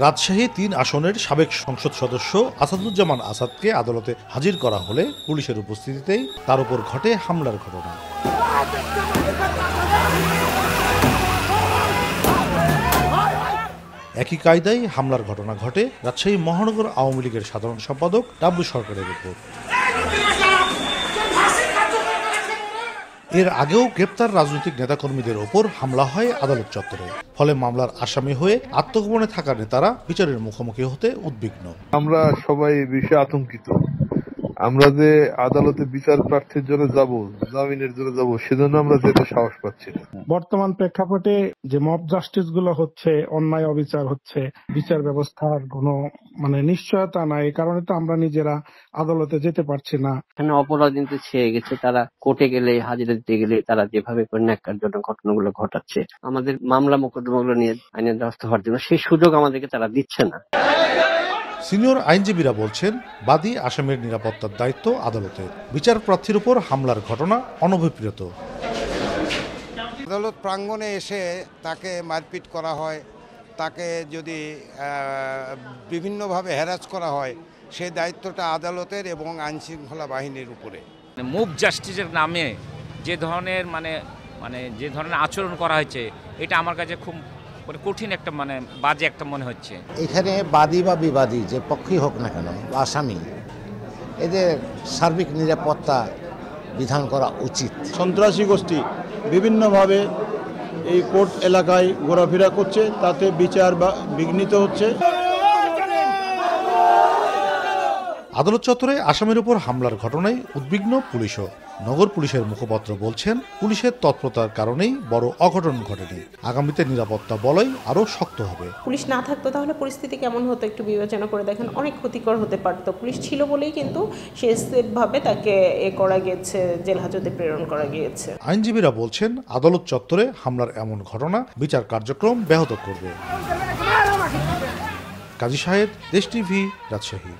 রাজশাহী ৩ আসনের সাবেক সংসদ সদস্য আসাদুজ্জামান আসাদকে আদালতে হাজির করা হলে পুলিশের উপস্থিতিতেই তার উপর ঘটে হামলার ঘটনা। একই কায়দায় হামলার ঘটনা ঘটে রাজশাহী মহানগর আওয়ামী লীগের সাধারণ সম্পাদক ডাবলু সরকারের উপর। এর আগেও গ্রেপ্তার রাজনৈতিক নেতাকর্মীদের ওপর হামলা হয় আদালত চত্বরে। ফলে মামলার আসামি হয়ে আত্মগোপনে থাকা নেতারা বিচারের মুখোমুখি হতে উদ্বিগ্ন। আমরা সবাই বিষয়ে আতঙ্কিত। আমরা যে আদালতে বিচার প্রার্থীর জন্য যাব, জামিনের জন্য যাব, সেজন্য আমরা যেতে সাহস পাচ্ছি না। বর্তমান প্রেক্ষাপটে যে মব জাস্টিস গুলো হচ্ছে, অন্যায় অবিচার হচ্ছে, বিচার ব্যবস্থার কোনো নিশ্চয়তা নাই, এই কারণে তো আমরা নিজেরা আদালতে যেতে পারছি না। এখানে অপরাধ কিন্তু ছেয়ে গেছে, তারা কোর্টে গেলে, হাজিরা দিতে গেলে তারা যেভাবে ন্যাক্কারজনক ঘটনাগুলো ঘটাচ্ছে, আমাদের মামলা মোকদ্দমাগুলো নিয়ে আইনের দ্বারস্থ হওয়ার জন্য সেই সুযোগ আমাদেরকে তারা দিচ্ছে না। সিনিয়র আইনজীবীরা বলছেন, বাদী আসামির নিরাপত্তার দায়িত্ব আদালতের। বিচার প্রার্থীর উপর হামলার ঘটনা অনভিপ্রেত। আদালত প্রাঙ্গণে এসে তাকে মারপিট করা হয়, তাকে যদি বিভিন্নভাবে হ্যারাস করা হয়, সেই দায়িত্বটা আদালতের এবং আইনশৃঙ্খলা বাহিনীর উপরে। মুভ জাস্টিসের নামে যে ধরনের যে ধরনের আচরণ করা হয়েছে, এটা আমার কাছে খুব কঠিন একটা বাজে একটা মনে হচ্ছে। এখানে বাদী বা বিবাদী যে পক্ষই হোক না কেন, আসামি, এদের সার্বিক নিরাপত্তা বিধান করা উচিত। সন্ত্রাসী গোষ্ঠী বিভিন্নভাবে এই কোর্ট এলাকায় ঘোরাফেরা করছে, তাতে বিচার বিঘ্নিত হচ্ছে। আদালত চত্বরে আসামির উপর হামলার ঘটনায় উদ্বিগ্ন পুলিশও। নগর পুলিশের মুখপাত্র বলছেন, পুলিশের তৎপরতার কারণেই বড় অঘটন ঘটেনি। আগামীতে নিরাপত্তা বলয় আরো শক্ত হবে। পুলিশ না থাকতো তাহলে পরিস্থিতি কেমন হতো একটু বিবেচনা করে দেখেন, অনেক ক্ষতিকর হতে পারতো। পুলিশ ছিল বলেই কিন্তু সেভাবে তাকে করা গিয়েছে, জেল হাজতে প্রেরণ করা গিয়েছে। আইনজীবীরা বলছেন, আদালত চত্বরে হামলার এমন ঘটনা বিচার কার্যক্রম ব্যাহত করবে। কাজী সাহেদ, দেশ টিভি, রাজশাহী।